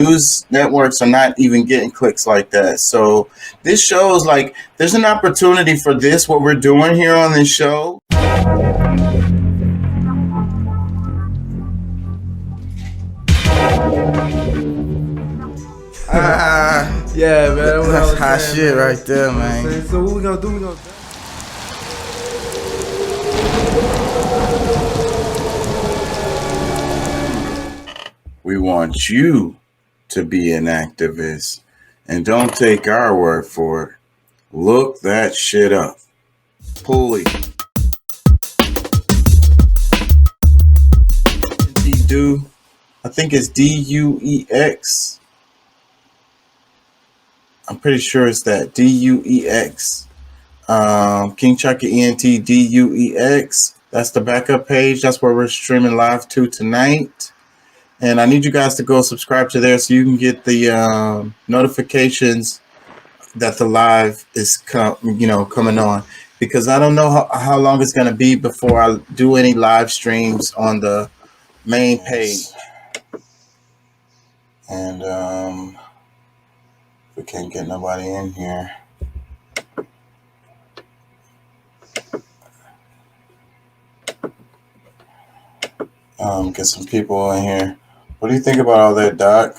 news networks are not even getting clicks like that. So this shows like there's an opportunity for this, what we're doing here on this show. Yeah, man. That's hot shit right there, man. So what we gonna do? We want you to be an activist, and don't take our word for it. Look that shit up. Pulley. Do I think it's DUEX. I'm pretty sure it's that DUEX. King Chaka ENT DUEX. That's the backup page. That's where we're streaming live to tonight. And I need you guys to go subscribe to there so you can get the notifications that the live is coming on. Because I don't know how long it's going to be before I do any live streams on the main page. And we can't get nobody in here. Get some people in here. What do you think about all that, Doc?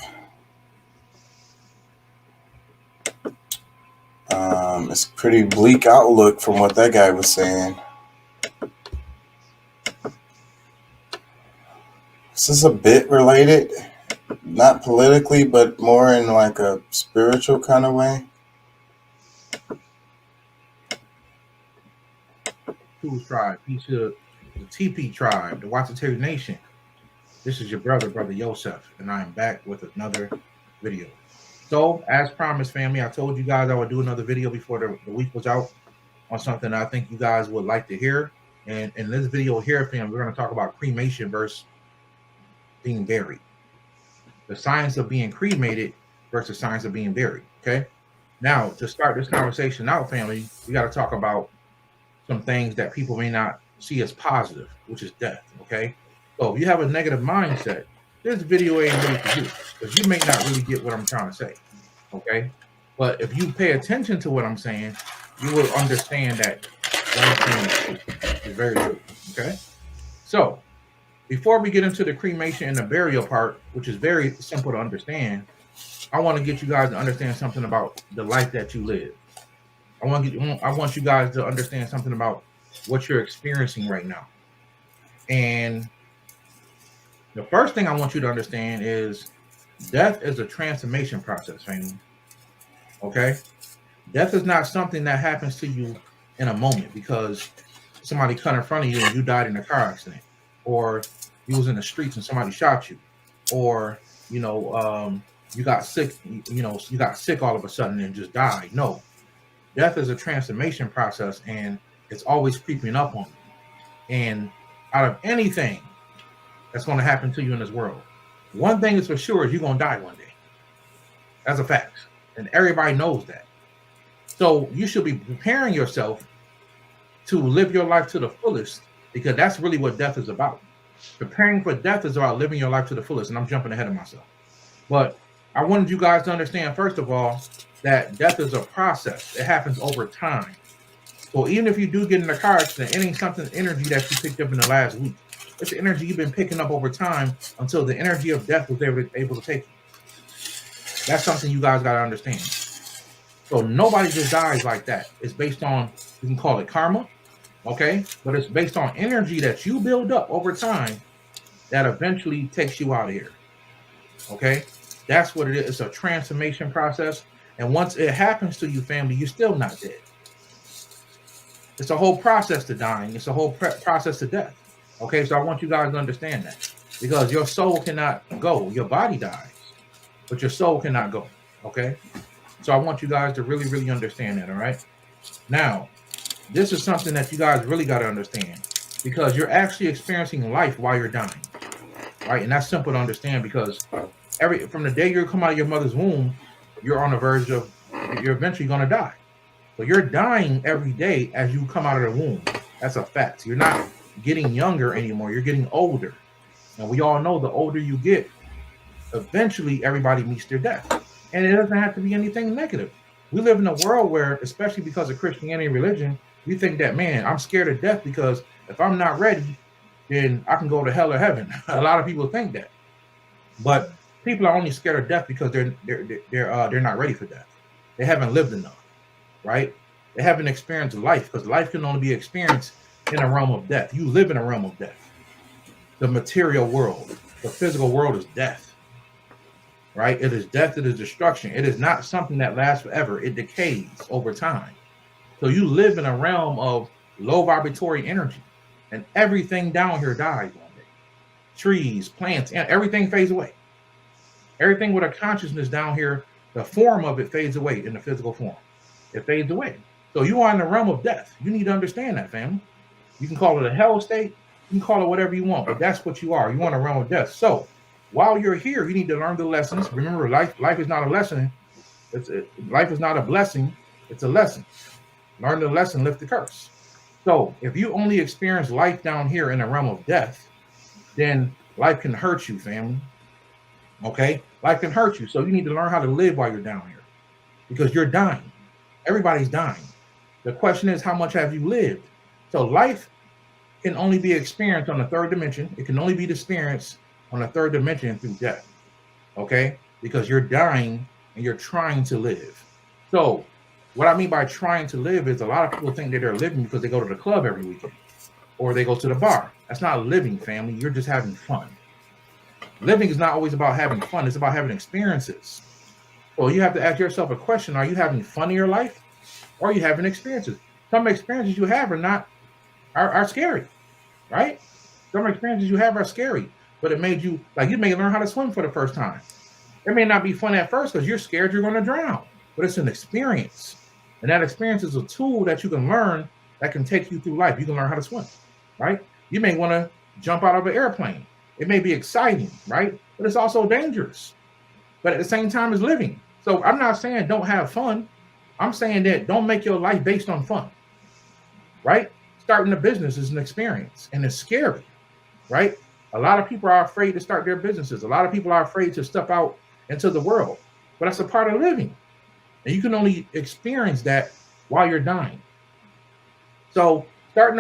It's a pretty bleak outlook from what that guy was saying. Is this a bit related? Not politically, but more in like a spiritual kind of way? Who's tribe? Piece of the TP tribe, the Watatiri Nation. This is your brother Yosef, and I am back with another video. So, as promised, family, I told you guys I would do another video before the week was out on something I think you guys would like to hear. And in this video here, family, we're going to talk about cremation versus being buried. The science of being cremated versus science of being buried, okay? Now, to start this conversation out, family, we got to talk about some things that people may not see as positive, which is death, okay? So if you have a negative mindset, this video ain't really for you, because you may not really get what I'm trying to say, okay? But if you pay attention to what I'm saying, you will understand that one thing is very true, okay? So before we get into the cremation and the burial part, which is very simple to understand, I want to get you guys to understand something about the life that you live. I want you guys to understand something about what you're experiencing right now. And the first thing I want you to understand is death is a transformation process, family. Okay? Death is not something that happens to you in a moment because somebody cut in front of you and you died in a car accident, or you was in the streets and somebody shot you, or you got sick, you got sick all of a sudden and just died. No. Death is a transformation process, and it's always creeping up on you. And out of anything that's going to happen to you in this world, one thing is for sure is you're going to die one day. That's a fact. And everybody knows that. So you should be preparing yourself to live your life to the fullest, because that's really what death is about. Preparing for death is about living your life to the fullest. And I'm jumping ahead of myself. But I wanted you guys to understand, first of all, that death is a process. It happens over time. So even if you do get in a car accident, it ain't something energy that you picked up in the last week. It's the energy you've been picking up over time until the energy of death was able to take you. That's something you guys got to understand. So nobody just dies like that. It's based on, you can call it karma, okay? But it's based on energy that you build up over time that eventually takes you out of here, okay? That's what it is. It's a transformation process. And once it happens to you, family, you're still not dead. It's a whole process to dying. It's a whole process to death. Okay, so I want you guys to understand that, because your soul cannot go. Your body dies, but your soul cannot go. Okay, so I want you guys to really, really understand that. All right. Now, this is something that you guys really got to understand, because you're actually experiencing life while you're dying. Right, and that's simple to understand, because from the day you come out of your mother's womb, you're on the verge of, you're eventually going to die. So you're dying every day as you come out of the womb. That's a fact. You're not getting younger anymore. You're getting older. And we all know the older you get, eventually everybody meets their death. And it doesn't have to be anything negative. We live in a world where, especially because of Christianity and religion, we think that, man, I'm scared of death because if I'm not ready, then I can go to hell or heaven. A lot of people think that. But people are only scared of death because they're not ready for death. They haven't lived enough, right? They haven't experienced life, because life can only be experienced in a realm of death. You live in a realm of death. The material world, the physical world is death, right? It is death, it is destruction. It is not something that lasts forever. It decays over time. So you live in a realm of low vibratory energy, and everything down here dies one day. Trees, plants, and everything fades away. Everything with a consciousness down here, the form of it fades away in the physical form. It fades away. So you are in the realm of death. You need to understand that, family. You can call it a hell state. You can call it whatever you want, but that's what you are. You want a realm of death. So while you're here, you need to learn the lessons. Remember, life is not a lesson. Life is not a blessing. It's a lesson. Learn the lesson, lift the curse. So if you only experience life down here in the realm of death, then life can hurt you, family. Okay? Life can hurt you. So you need to learn how to live while you're down here, because you're dying. Everybody's dying. The question is, how much have you lived? So life can only be experienced on the third dimension. It can only be experienced on the third dimension through death. Okay? Because you're dying and you're trying to live. So what I mean by trying to live is, a lot of people think that they're living because they go to the club every weekend or they go to the bar. That's not living, family. You're just having fun. Living is not always about having fun. It's about having experiences. So you have to ask yourself a question. Are you having fun in your life, or are you having experiences? Some experiences you have are scary, right? Some experiences you have are scary, but it made you, like, you may learn how to swim for the first time. It may not be fun at first because you're scared you're going to drown, but it's an experience. And that experience is a tool that you can learn that can take you through life. You can learn how to swim, right? You may want to jump out of an airplane. It may be exciting, right? But it's also dangerous. But at the same time, it's living. So I'm not saying don't have fun. I'm saying that don't make your life based on fun, right? Starting a business is an experience, and it's scary, right? A lot of people are afraid to start their businesses. A lot of people are afraid to step out into the world, but that's a part of living. And you can only experience that while you're dying. So starting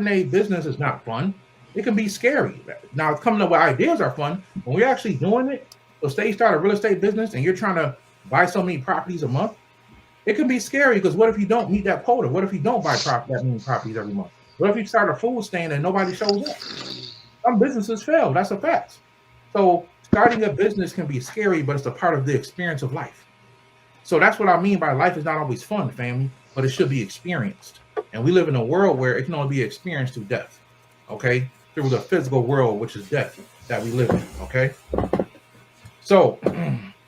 a business is not fun. It can be scary. Now, coming up with ideas are fun. When we're actually doing it, so say you start a real estate business and you're trying to buy so many properties a month, it can be scary, because what if you don't meet that quota? What if you don't buy that many properties every month? What if you start a food stand and nobody shows up? Some businesses fail. That's a fact. So starting a business can be scary, but it's a part of the experience of life. So that's what I mean by life is not always fun, family, but it should be experienced. And we live in a world where it can only be experienced through death, okay? Through the physical world, which is death, that we live in, okay? So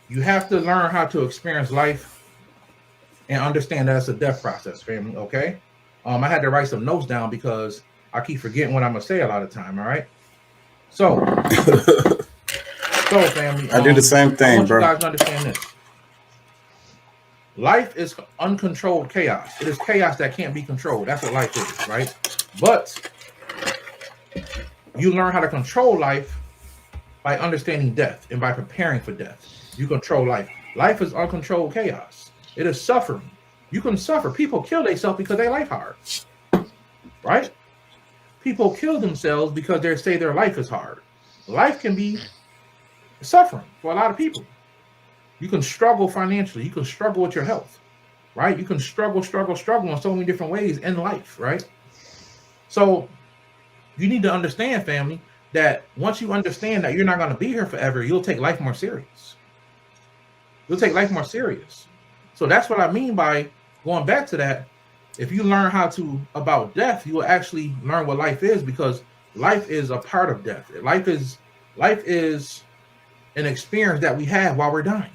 you have to learn how to experience life and understand that it's a death process, family, okay? I had to write some notes down because I keep forgetting what I'm going to say a lot of time, all right? So, family. I do the same thing, I want bro. you guys to understand this. Life is uncontrolled chaos. It is chaos that can't be controlled. That's what life is, right? But you learn how to control life by understanding death and by preparing for death. You control life. Life is uncontrolled chaos. It is suffering. You can suffer. People kill themselves because they life hard, right? People kill themselves because they say their life is hard. Life can be suffering for a lot of people. You can struggle financially. You can struggle with your health, right? You can struggle in so many different ways in life, right? So you need to understand, family, that once you understand that you're not going to be here forever, you'll take life more serious. You'll take life more serious. So that's what I mean by going back to that. If you learn about death, you will actually learn what life is, because life is a part of death. Life is an experience that we have while we're dying.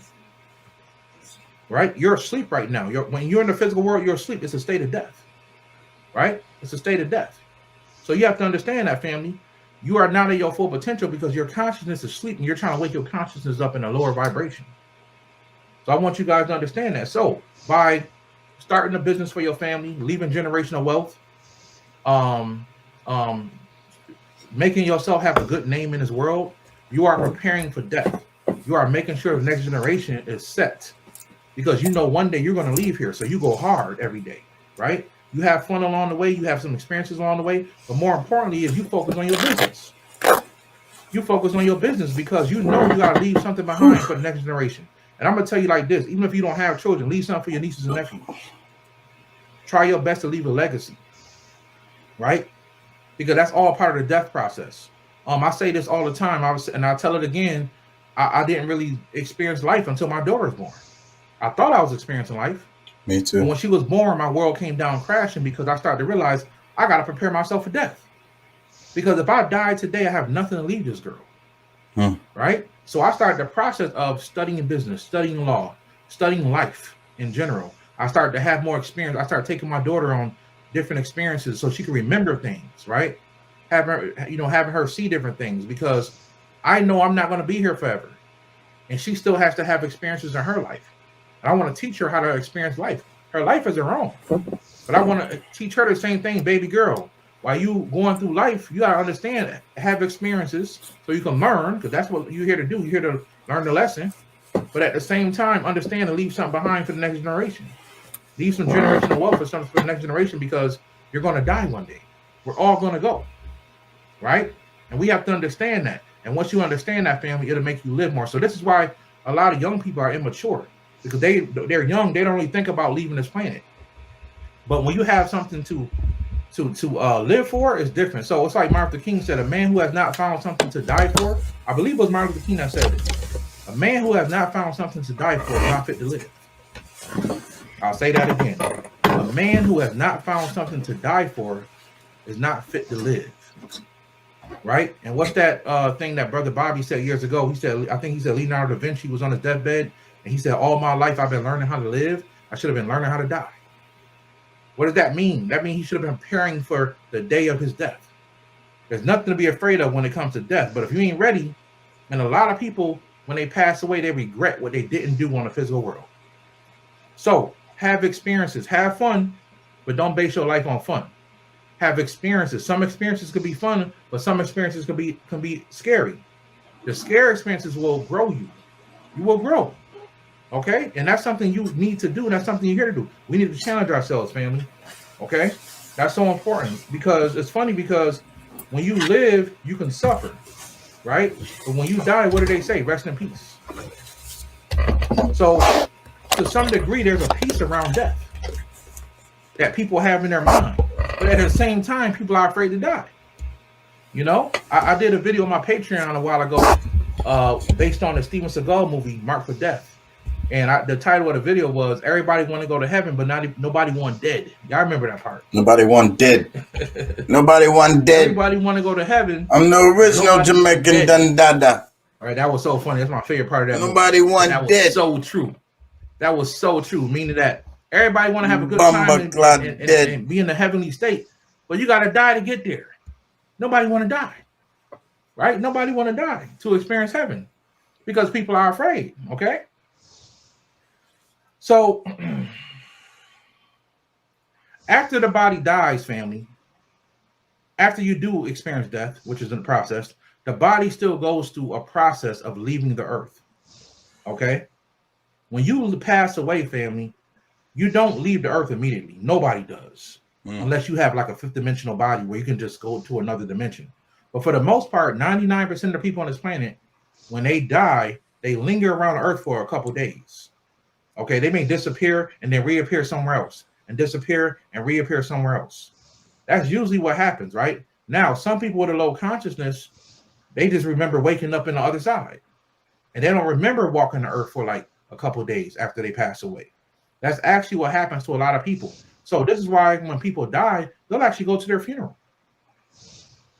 Right? You're asleep right now. When you're in the physical world, you're asleep. It's a state of death. Right? It's a state of death. So you have to understand that, family. You are not at your full potential because your consciousness is asleep, and you're trying to wake your consciousness up in a lower vibration. So I want you guys to understand that. So by starting a business for your family, leaving generational wealth, making yourself have a good name in this world, you are preparing for death. You are making sure the next generation is set, because you know one day you're going to leave here. So you go hard every day, right? You have fun along the way. You have some experiences along the way. But more importantly is you focus on your business. You focus on your business because you know you got to leave something behind for the next generation. And I'm going to tell you like this, even if you don't have children, leave something for your nieces and nephews. Try your best to leave a legacy, right? Because that's all part of the death process. I say this all the time, and I'll tell it again, I didn't really experience life until my daughter was born. I thought I was experiencing life. Me too. And when she was born, my world came down crashing because I started to realize I got to prepare myself for death. Because if I die today, I have nothing to leave this girl, right? So I started the process of studying business, studying law, studying life in general. I started to have more experience. I started taking my daughter on different experiences so she can remember things, right? Having her see different things, because I know I'm not going to be here forever. And she still has to have experiences in her life. And I want to teach her how to experience life. Her life is her own. But I want to teach her the same thing, baby girl. While you going through life, you got to understand, have experiences so you can learn, because that's what you're here to do. You're here to learn the lesson. But at the same time, understand and leave something behind for the next generation. Leave some generational wealth for the next generation, because you're going to die one day. We're all going to go, right? And we have to understand that. And once you understand that, family, it'll make you live more. So this is why a lot of young people are immature, because they're young. They don't really think about leaving this planet. But when you have something to live for, is different. So it's like Martin Luther King said, a man who has not found something to die for, I believe it was Martin Luther King that said it. A man who has not found something to die for is not fit to live. I'll say that again. A man who has not found something to die for is not fit to live. Right? And what's that thing that Brother Bobby said years ago? He said, I think he said Leonardo da Vinci was on his deathbed, and he said, all my life I've been learning how to live. I should have been learning how to die. What does that mean? That means he should have been preparing for the day of his death. There's nothing to be afraid of when it comes to death. But if you ain't ready, and a lot of people, when they pass away, they regret what they didn't do on the physical world. So have experiences, have fun, but don't base your life on fun. Have experiences. Some experiences could be fun, but some experiences can be scary. The scary experiences will grow you. You will grow. Okay? And that's something you need to do. And that's something you're here to do. We need to challenge ourselves, family. Okay? That's so important, because it's funny, because when you live, you can suffer. Right? But when you die, what do they say? Rest in peace. So to some degree, there's a peace around death that people have in their mind. But at the same time, people are afraid to die. You know? I did a video on my Patreon a while ago based on the Steven Seagal movie, Marked for Death. And the title of the video was, everybody want to go to heaven, but nobody want dead. Y'all remember that part? Nobody want dead. Nobody want dead. Everybody want to go to heaven. I'm the original Jamaican Dundada. All right, that was so funny. That's my favorite part of that Nobody movie. want that dead. Was so true. That was so true. Meaning that everybody want to have a good time and be in the heavenly state. But you got to die to get there. Nobody want to die. Right? Nobody want to die to experience heaven, because people are afraid. Okay? So after the body dies, family, after you do experience death, which is in the process, the body still goes through a process of leaving the earth. Okay? When you pass away, family, you don't leave the earth immediately. Nobody does. Unless you have like a fifth dimensional body where you can just go to another dimension. But for the most part, 99% of the people on this planet, when they die, they linger around the earth for a couple days. Okay, they may disappear and then reappear somewhere else, and disappear and reappear somewhere else. That's usually what happens, right? Now, some people with a low consciousness, they just remember waking up in the other side. And they don't remember walking the earth for like a couple days after they pass away. That's actually what happens to a lot of people. So this is why when people die, they'll actually go to their funeral.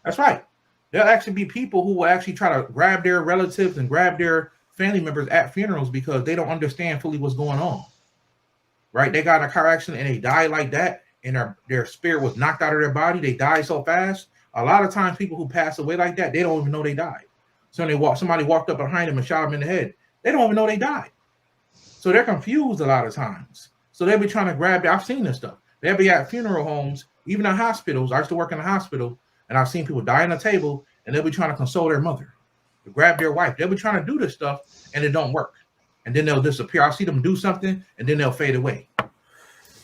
That's right. There'll actually be people who will actually try to grab their relatives and grab their family members at funerals, because they don't understand fully what's going on. Right? They got in a car accident and they died like that, and their spirit was knocked out of their body. They died so fast. A lot of times people who pass away like that, they don't even know they died. So somebody walked up behind them and shot them in the head. They don't even know they died. So they're confused a lot of times. So they'll be trying to grab I've seen this stuff. They'll be at funeral homes, even in hospitals. I used to work in a hospital, and I've seen people die on a table, and they'll be trying to console their mother. to grab their wife. They'll be trying to do this stuff and it don't work. And then they'll disappear. I'll see them do something and then they'll fade away.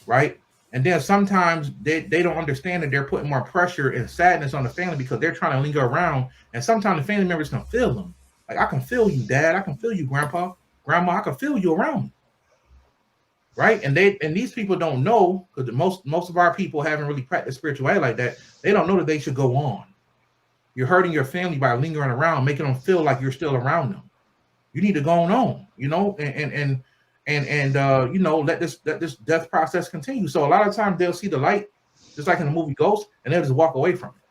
Right? And then sometimes they don't understand that they're putting more pressure and sadness on the family because they're trying to linger around. And sometimes the family members can feel them. Like, I can feel you, Dad. I can feel you, Grandpa, Grandma. I can feel you around me. Right? And these people don't know, because most of our people haven't really practiced spirituality like that. They don't know that they should go on. You're hurting your family by lingering around, making them feel like you're still around them. You need to go on, you know, and you know, let this death process continue. So a lot of times they'll see the light, just like in the movie Ghost, and they'll just walk away from it.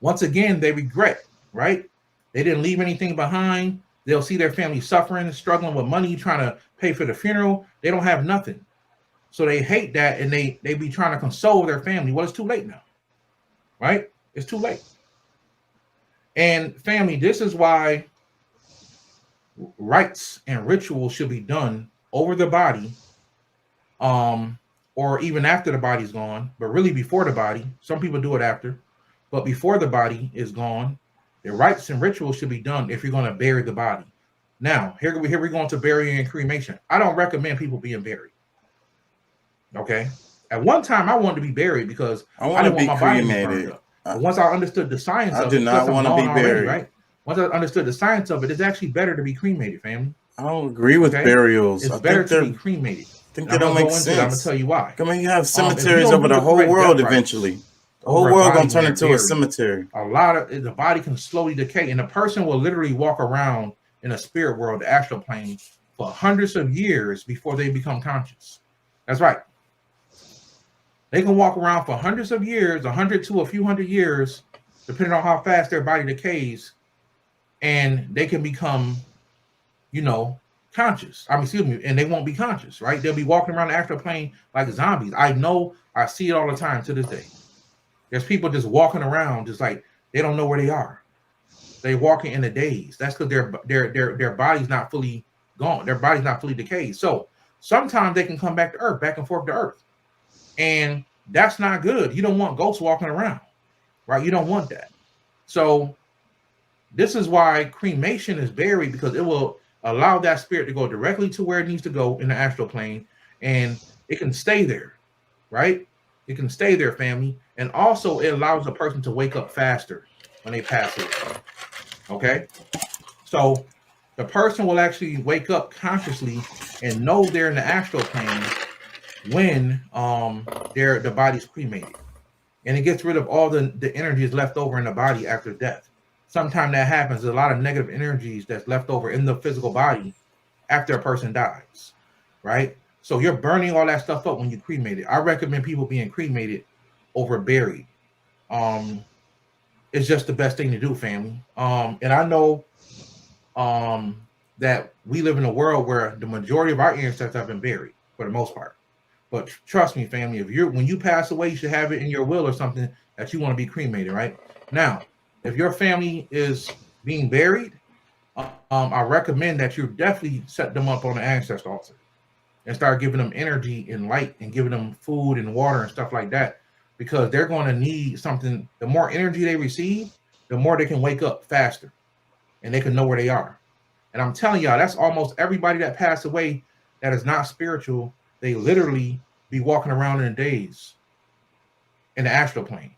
Once again, they regret, right? They didn't leave anything behind. They'll see their family suffering, struggling with money, trying to pay for the funeral. They don't have nothing. So they hate that, and they be trying to console their family. Well, it's too late now, right? It's too late. And family, this is why rites and rituals should be done over the body, or even after the body's gone, but really before the body. Some people do it after, but before the body is gone, the rites and rituals should be done if you're going to bury the body. Now, here we're going to burying and cremation. I don't recommend people being buried. Okay. At one time, I wanted to be buried because I didn't want my body to be burned up. But once I understood the science of it, I do not want to be buried. Right? Once I understood the science of it, it's actually better to be cremated, family. I don't agree with burials. It's better to be cremated. I think they don't make sense. I'm gonna tell you why. I mean, you have cemeteries over the whole world eventually. The whole world gonna turn into a cemetery. A lot of the body can slowly decay, and the person will literally walk around in a spirit world, the astral plane, for hundreds of years before they become conscious. That's right. They can walk around for hundreds of years, 100 to a few hundred years, depending on how fast their body decays, and they can become, you know, conscious. I mean, excuse me, and they won't be conscious, right? They'll be walking around the astral plane like zombies. I know, I see it all the time to this day. There's people just walking around just like they don't know where they are. They're walking in a daze. That's because their body's not fully gone. Their body's not fully decayed. So sometimes they can come back to Earth, back and forth to Earth. And that's not good. You don't want ghosts walking around, right? You don't want that. So this is why cremation is buried, because it will allow that spirit to go directly to where it needs to go in the astral plane, and it can stay there, right? It can stay there, family. And also it allows a person to wake up faster when they pass away. Okay? So the person will actually wake up consciously and know they're in the astral plane when the body's cremated. And it gets rid of all the energies left over in the body after death. Sometimes that happens. There's a lot of negative energies that's left over in the physical body after a person dies, right? So you're burning all that stuff up when you cremate it. I recommend people being cremated over buried. It's just the best thing to do, family. And I know that we live in a world where the majority of our ancestors have been buried for the most part. But trust me, family, when you pass away, you should have it in your will or something that you want to be cremated, right? Now, if your family is being buried, I recommend that you definitely set them up on the ancestor altar and start giving them energy and light and giving them food and water and stuff like that, because they're going to need something. The more energy they receive, the more they can wake up faster and they can know where they are. And I'm telling y'all, that's almost everybody that passed away that is not spiritual. They literally be walking around in a daze in the astral plane.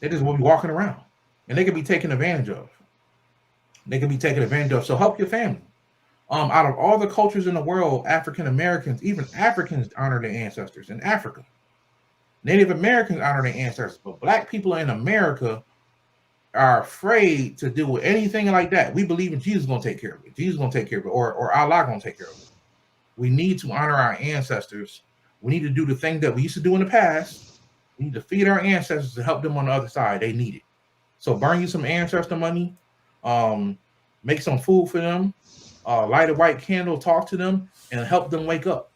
They just will be walking around, and they can be taken advantage of. So help your family. Out of all the cultures in the world, African Americans, even Africans honor their ancestors in Africa. Native Americans honor their ancestors, but Black people in America are afraid to do anything like that. We believe in Jesus going to take care of it. Jesus going to take care of it, or Allah going to take care of it. We need to honor our ancestors. We need to do the thing that we used to do in the past. We need to feed our ancestors to help them on the other side. They need it. So burn you some ancestor money. Make some food for them. Light a white candle, talk to them, and help them wake up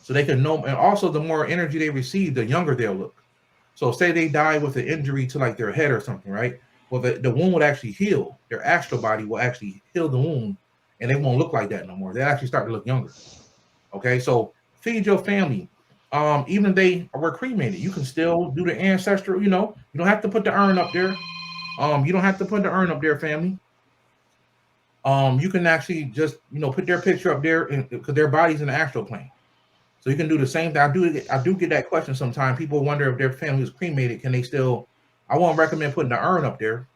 so they can know. And also, the more energy they receive, the younger they'll look. So say they die with an injury to like their head or something, right? Well, the wound would actually heal. Their astral body will actually heal the wound, and they won't look like that no more. They'll actually start to look younger. Okay, so feed your family. Even if they were cremated, you can still do the ancestral, you don't have to put the urn up there. You don't have to put the urn up there, family. you can actually just put their picture up there because their body's in the astral plane. So you can do the same thing. I do get that question sometimes. People wonder if their family is cremated, can they still? I won't recommend putting the urn up there,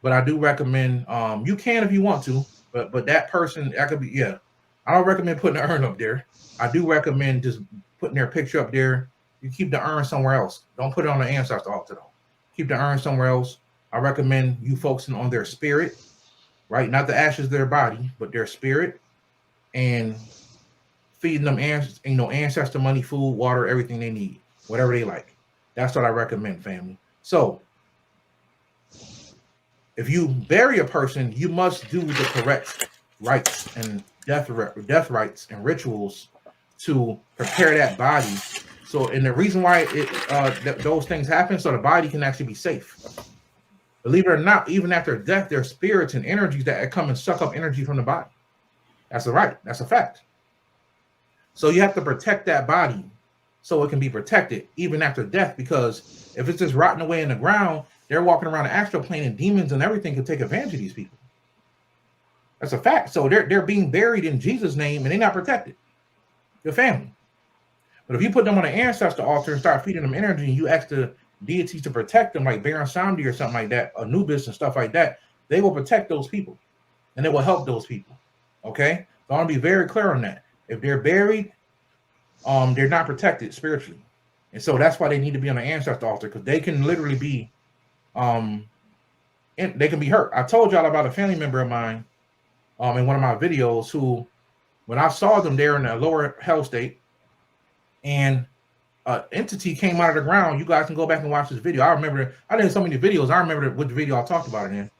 but I do recommend you can if you want to, but that person that could be I don't recommend putting the urn up there. I do recommend just putting their picture up there. You keep the urn somewhere else. Don't put it on the ancestor altar though. Keep the urn somewhere else. I recommend you focusing on their spirit, right? Not the ashes of their body, but their spirit, and feeding them ancestor money, food, water, everything they need, whatever they like. That's what I recommend, family. So if you bury a person, you must do the correct rites and death rites and rituals to prepare that body. So, and the reason why those things happen, so the body can actually be safe. Believe it or not, even after death, there's spirits and energies that come and suck up energy from the body. That's a right. That's a fact. So you have to protect that body so it can be protected even after death, because if it's just rotting away in the ground, they're walking around the astral plane and demons and everything can take advantage of these people. That's a fact. So they're being buried in Jesus' name and they're not protected. Your family. But if you put them on an ancestor altar and start feeding them energy and you ask the deities to protect them, like Baron Samedi or something like that, Anubis and stuff like that, they will protect those people and they will help those people. Okay? So I want to be very clear on that. If they're buried, they're not protected spiritually. And so that's why they need to be on the ancestor altar, because they can literally be they can be hurt. I told y'all about a family member of mine in one of my videos who, when I saw them there in the lower hell state, and an entity came out of the ground. You guys can go back and watch this video. I remember, I did so many videos. I remember what the video I talked about it in.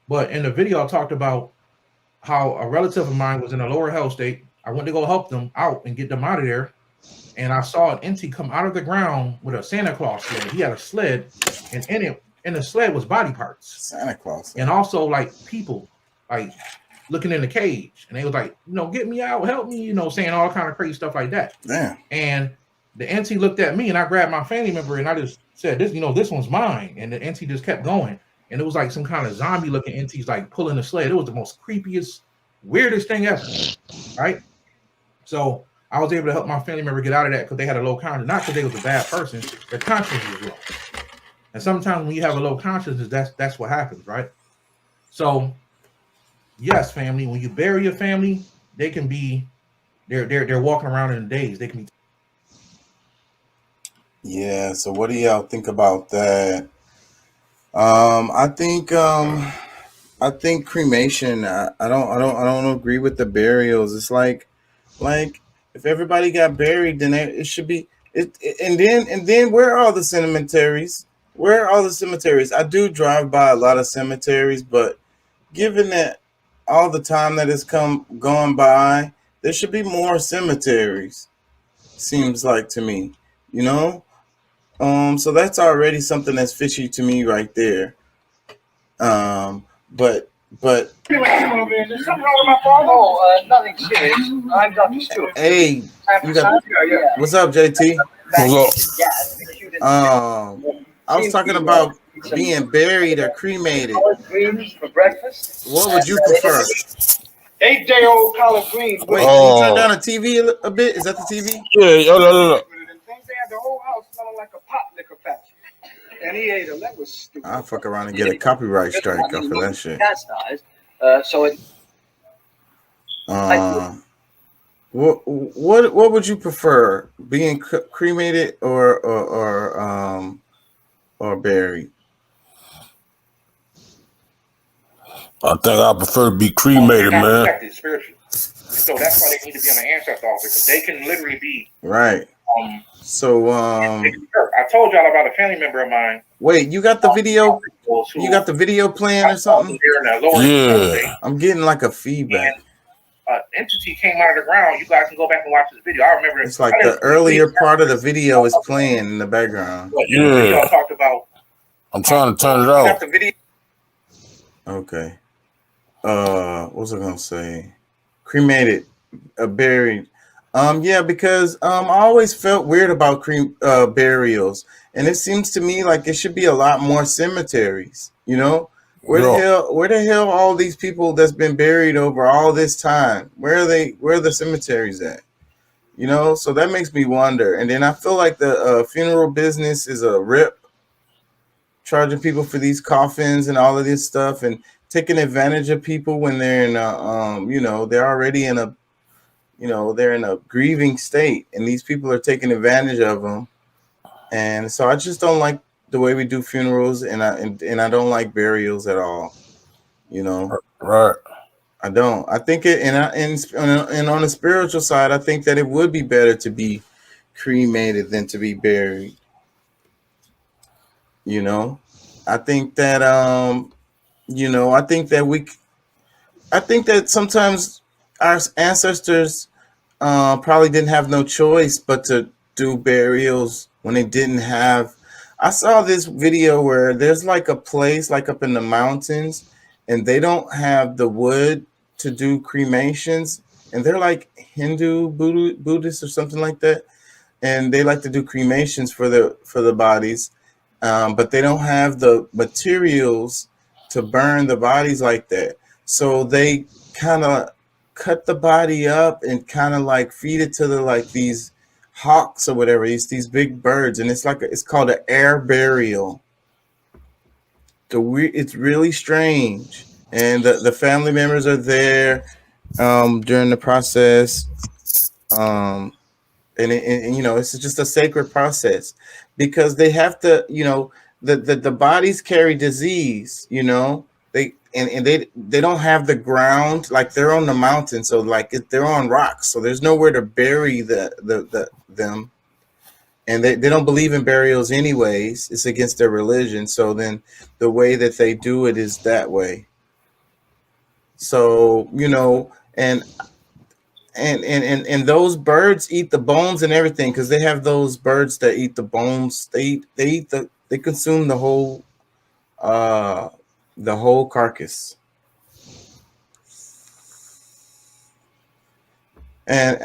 But in the video I talked about how a relative of mine was in a lower hell state. I went to go help them out and get them out of there. And I saw an entity come out of the ground with a Santa Claus sled. He had a sled, and in the sled was body parts. Santa Claus. And also like people like looking in the cage. And they was like, get me out, help me, saying all kind of crazy stuff like that. Damn. And the entity looked at me and I grabbed my family member and I just said, this one's mine. And the entity just kept going. And it was like some kind of zombie looking entities like pulling the sled. It was the most creepiest, weirdest thing ever. Right? So I was able to help my family member get out of that because they had a low consciousness, not because they was a bad person. Their consciousness was low. And sometimes when you have a low consciousness, that's what happens, right? So yes, family, when you bury your family, they can be they're walking around in days. They can be. Yeah, so what do y'all think about that? I think cremation. I don't agree with the burials. It's like if everybody got buried, then it should be it. And then where are all the cemeteries? Where are all the cemeteries? I do drive by a lot of cemeteries, but given that all the time that has gone by, there should be more cemeteries. Seems like to me, So that's already something that's fishy to me right there. But There's something wrong with my father? Oh, nothing serious. I'm Dr. Stewart. hey, what's up, JT? I was talking about being buried or cremated. Collard greens for breakfast. What would you prefer? 8-day-old collard greens. Wait, can you turn down the TV a bit? Is that the TV? Yeah, no. They had the whole house smelling like a pot liquor factory. And he ate them. That was stupid. I'll fuck around and get a copyright strike off of that shit. So it. What would you prefer, being cremated or buried? I think I prefer to be cremated, man. Spiritually. So that's why they need to be on the ancestor altar, because they can literally be right. So I told y'all about a family member of mine. Wait, you got the video? You got the video playing or something? Yeah. I'm getting like a feedback. And entity came out of the ground. You guys can go back and watch this video. I remember it's like the earlier part of the video is playing in the background. Yeah. Y'all talked about. I'm trying to turn it off. Okay. What was I gonna say? Cremated, buried. Yeah, because I always felt weird about burials, and it seems to me like it should be a lot more cemeteries. Yo, Where the hell all these people that's been buried over all this time? Where are they? Where are the cemeteries at? You know, so that makes me wonder. And then I feel like the funeral business is a rip, charging people for these coffins and all of this stuff, and taking advantage of people when they're in a, you know, they're already in a, you know, they're in a grieving state, and these people are taking advantage of them. And so I just don't like the way we do funerals, and I don't like burials at all. You know, right. I don't. I think it, and on the spiritual side, I think that it would be better to be cremated than to be buried. You know, I think that you know, I think that sometimes our ancestors probably didn't have no choice but to do burials when they didn't have. I saw this video where there's like a place like up in the mountains, and they don't have the wood to do cremations, and they're like Hindu, Buddhist, or something like that, and they like to do cremations for the bodies, but they don't have the materials to burn the bodies like that. So they kind of cut the body up and kind of like feed it to the like these hawks or whatever, these big birds, and it's like it's called an air burial. It's really strange, and the family members are there during the process. Um, and you know, it's just a sacred process because they have to, you know, the bodies carry disease, you know, and they don't have the ground, like they're on the mountain, so like they're on rocks, so there's nowhere to bury the them, and they don't believe in burials anyways. It's against their religion, so then the way that they do it is that way. So you know, and those birds eat the bones and everything because they have those birds that eat the bones. They consume uh the whole carcass. And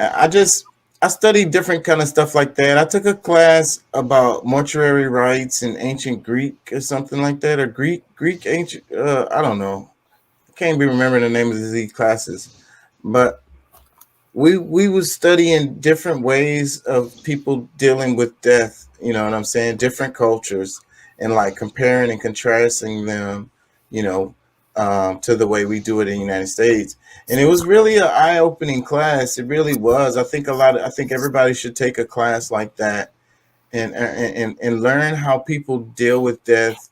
I studied different kind of stuff like that. I took a class about mortuary rites in ancient Greek or something like that, or Greek ancient. I don't know. I can't even remember the name of these classes, but we was studying different ways of people dealing with death, you know what I'm saying, different cultures, and like comparing and contrasting them, you know, to the way we do it in the United States. And it was really an eye-opening class. It really was. I think everybody should take a class like that, and learn how people deal with death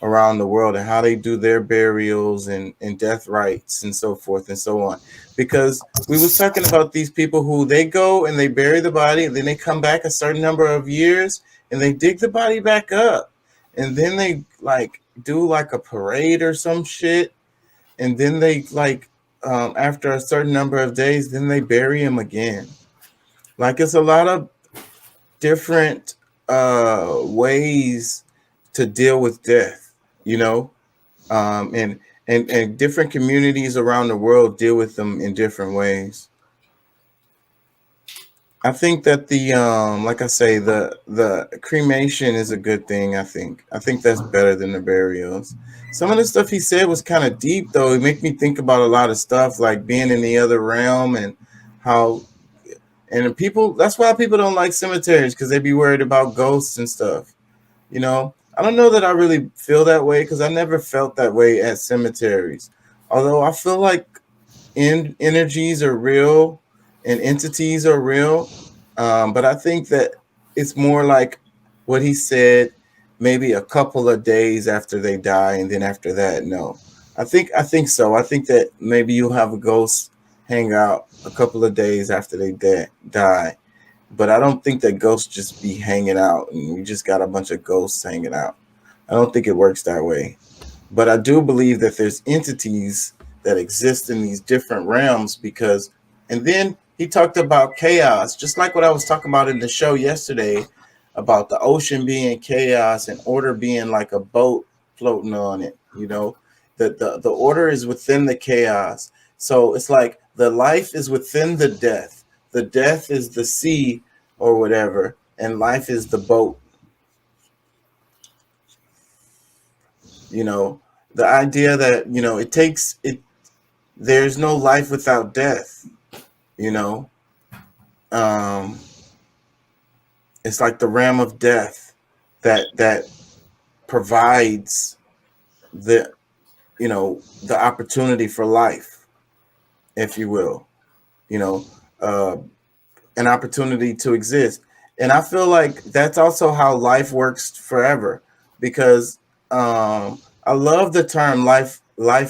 around the world, and how they do their burials and death rites and so forth and so on. Because we was talking about these people who they go and they bury the body, and then they come back a certain number of years and they dig the body back up, and then they like do like a parade or some shit, and then they like after a certain number of days then they bury him again. Like it's a lot of different ways to deal with death, you know, and different communities around the world deal with them in different ways. I think that the like I say, the cremation is a good thing. I think that's better than the burials. Some of the stuff he said was kind of deep, though. It made me think about a lot of stuff, like being in the other realm, and how, and people. That's why people don't like cemeteries, because they be worried about ghosts and stuff. You know, I don't know that I really feel that way, because I never felt that way at cemeteries. Although I feel like energies are real and entities are real, but I think that it's more like what he said, maybe a couple of days after they die, and then after that, no. I think so. I think that maybe you'll have a ghost hang out a couple of days after they die, but I don't think that ghosts just be hanging out and you just got a bunch of ghosts hanging out. I don't think it works that way. But I do believe that there's entities that exist in these different realms, because, and then he talked about chaos, just like what I was talking about in the show yesterday about the ocean being chaos and order being like a boat floating on it, you know, the order is within the chaos. So it's like the life is within the death is the sea or whatever, and life is the boat. You know, the idea that, you know, there's no life without death, you know. It's like the realm of death that provides the, you know, the opportunity for life, if you will, you know, an opportunity to exist. And I feel like that's also how life works forever, because I love the term life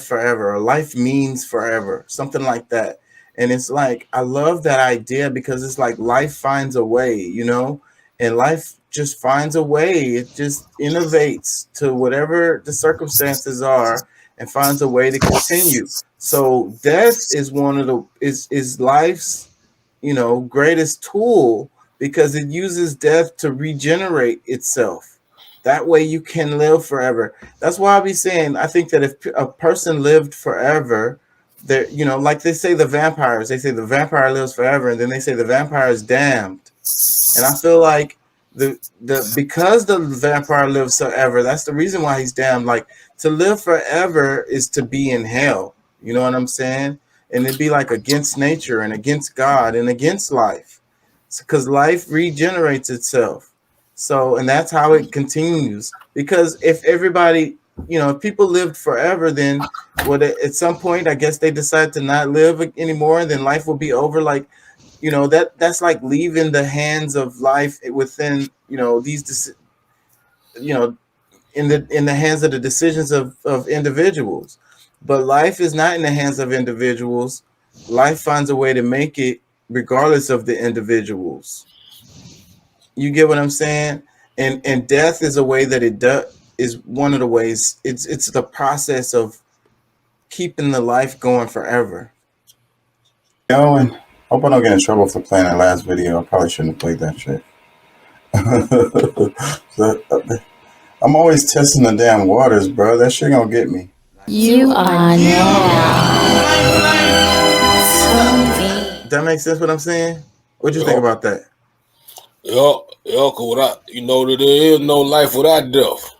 forever, or life means forever, something like that. And it's like, I love that idea because it's like life finds a way, you know, and life just finds a way. It just innovates to whatever the circumstances are and finds a way to continue. So death is one of the is life's, you know, greatest tool, because it uses death to regenerate itself. That way you can live forever. That's why I be saying, I think that if a person lived forever, there, you know, like they say the vampires, they say the vampire lives forever, and then they say the vampire is damned. And I feel like the because the vampire lives forever, that's the reason why he's damned. Like, to live forever is to be in hell. You know what I'm saying? And it'd be like against nature and against God and against life, because life regenerates itself. So, and that's how it continues. Because if everybody, you know, if people lived forever, then what, at some point, I guess they decide to not live anymore, and then life will be over. Like, you know, that's like leaving the hands of life within, you know, these, you know, in the hands of the decisions of individuals. But life is not in the hands of individuals. Life finds a way to make it regardless of the individuals. You get what I'm saying? And death is a way that it does, is one of the ways. It's the process of keeping the life going forever. Yo, and hope I don't get in trouble for playing that last video. I probably shouldn't have played that shit. I'm always testing the damn waters, bro. That shit gonna get me. You are now. That makes sense what I'm saying? What you think about that? Yeah, cause without, you know, there is no life without death.